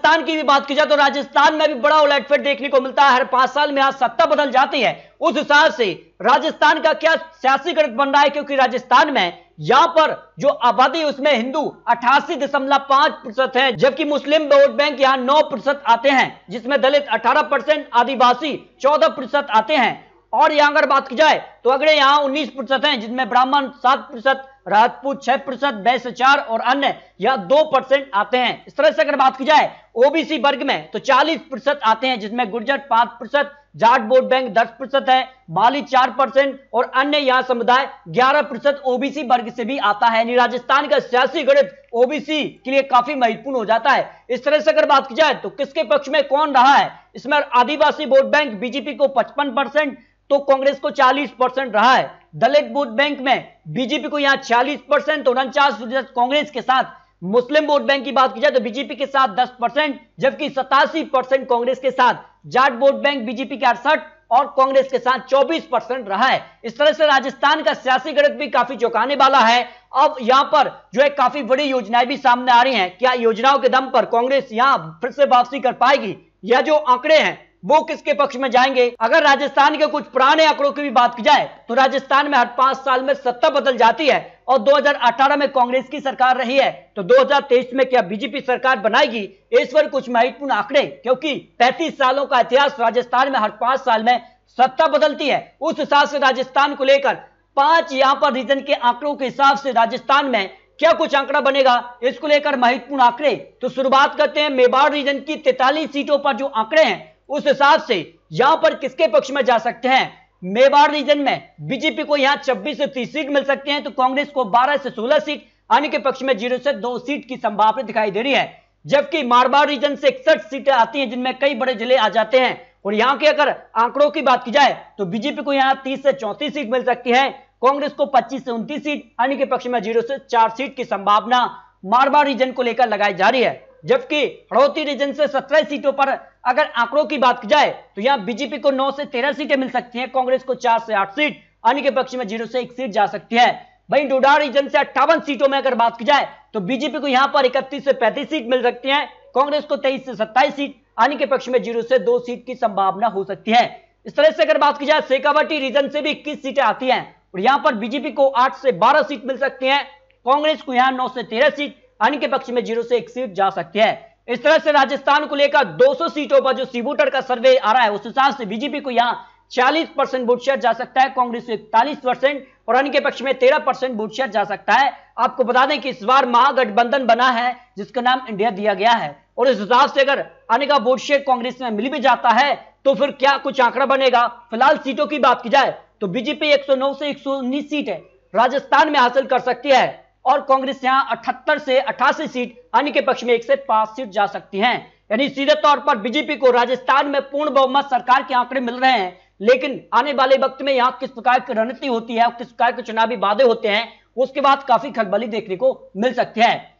राजस्थान की भी बात की जाए तो राजस्थान में भी बड़ा उलटफेर देखने को मिलता है। हर 5 साल में आज सत्ता बदल जाती है। उस हिसाब से राजस्थान का क्या सियासी गणित बन रहा है, क्योंकि राजस्थान में यहां पर जो आबादी उसमें हिंदू 88.5% है, जबकि मुस्लिम वोट बैंक यहां 9% आते हैं, जिसमें दलित 18%, आदिवासी 14% आते हैं। और यहां अगर बात की जाए तो अगड़े यहां 19% हैं, जिसमें ब्राह्मण 7%, राजपूत 6%, वैश्य 4% और अन्य यहां 2% आते हैं। इस तरह से अगर बात की जाए ओबीसी वर्ग में तो 40% आते हैं, जिसमें गुर्जर 5%, जाट वोट बैंक 10% है, माली 4% और अन्य यहां समुदाय 11% ओबीसी वर्ग से भी आता है। यानी राजस्थान का सियासी गणित ओबीसी के लिए काफी महत्वपूर्ण हो जाता है। इस तरह से अगर बात की जाए तो किसके पक्ष में कौन रहा है, इसमें आदिवासी वोट बैंक बीजेपी को 55% तो कांग्रेस को 40% रहा है। दलित वोट बैंक में बीजेपी को यहां 46% तो 49% कांग्रेस के साथ। मुस्लिम वोट बैंक की बात की जाए तो बीजेपी के साथ 10%, जबकि 87% कांग्रेस के साथ। जाट वोट बैंक बीजेपी के 68 और कांग्रेस के साथ 24% रहा है। इस तरह से राजस्थान का सियासी गणित भी काफी चौंकाने वाला है। अब यहां पर जो है काफी बड़ी योजनाएं भी सामने आ रही हैं। क्या योजनाओं के दम पर कांग्रेस यहां फिर से वापसी कर पाएगी, या जो आंकड़े हैं वो किसके पक्ष में जाएंगे? अगर राजस्थान के कुछ पुराने आंकड़ों की भी बात की जाए तो राजस्थान में हर 5 साल में सत्ता बदल जाती है, और 2018 में कांग्रेस की सरकार रही है, तो 2023 में क्या बीजेपी सरकार बनाएगी? इस पर कुछ महत्वपूर्ण आंकड़े, क्योंकि 35 सालों का इतिहास राजस्थान में हर 5 साल में सत्ता बदलती है। उस हिसाब से राजस्थान को लेकर 5 यहां पर रीजन के आंकड़ों के हिसाब से राजस्थान में क्या कुछ आंकड़ा बनेगा, इसको लेकर महत्वपूर्ण आंकड़े। तो शुरुआत करते हैं मेवाड़ रीजन की 43 सीटों पर जो आंकड़े हैं उस हिसाब से यहां पर किसके पक्ष में जा सकते हैं। मेवाड़ रीजन में बीजेपी को यहां 26 से 30 सीट मिल सकती हैं, तो कांग्रेस को 12 से 16 सीट, अन्य के पक्ष में 0 से 2 सीट की संभावना दिखाई दे रही है। जबकि मारवाड़ रीजन से 61 सीटें आती हैं, जिनमें कई बड़े जिले आ जाते हैं। और यहां के अगर आंकड़ों की बात की जाए तो बीजेपी को यहां 30 से 34 सीट मिल सकती है, कांग्रेस को 25 से 29 सीट, अन्य के पक्ष में 0 से 4 सीट की संभावना मारवाड़ रीजन को लेकर लगाई जा रही है। जबकि हड़ौती रीजन से 17 सीटों पर अगर आंकड़ों की बात की जाए तो यहां बीजेपी को 9 से 13 सीटें मिल सकती हैं, कांग्रेस को 4 से 8 सीट, अन्य के पक्ष में 0 से 1 सीट जा सकती है। वहीं डोडा रीजन से 58 सीटों में अगर बात की जाए तो बीजेपी को यहां पर 31 से 35 सीट मिल सकती है, कांग्रेस को 23 से 27 सीट, अन्य के पक्ष में 0 से 2 सीट की संभावना हो सकती है। इस तरह से अगर बात की जाए शेखावाटी रीजन से भी 21 सीटें आती हैं, और यहां पर बीजेपी को 8 से 12 सीट मिल सकती है, कांग्रेस को यहां 9 से 13 सीट, अन्य के पक्ष में 0 से 1 सीट जा सकती है। इस तरह से राजस्थान को लेकर 200 सीटों पर जो सी वोटर का सर्वे आ रहा है उस हिसाब से बीजेपी को यहां 40% वोट शेयर जा सकता है, कांग्रेस को 41% और अन्य के पक्ष में 13% वोट शेयर जा सकता है। आपको बता दें कि इस बार महागठबंधन बना है जिसका नाम इंडिया दिया गया है, और इस हिसाब से अगर अन्य का वोट शेयर कांग्रेस में मिल भी जाता है तो फिर क्या कुछ आंकड़ा बनेगा। फिलहाल सीटों की बात की जाए तो बीजेपी 109 से 119 सीटें राजस्थान में हासिल कर सकती है, और कांग्रेस यहां 78 से 88 सीट, अन्य के पक्ष में 1 से 5 सीट जा सकती हैं। यानी सीधे तौर पर बीजेपी को राजस्थान में पूर्ण बहुमत सरकार के आंकड़े मिल रहे हैं, लेकिन आने वाले वक्त में यहां किस प्रकार की रणनीति होती है, किस प्रकार के चुनावी वादे होते हैं, उसके बाद काफी खलबली देखने को मिल सकती है।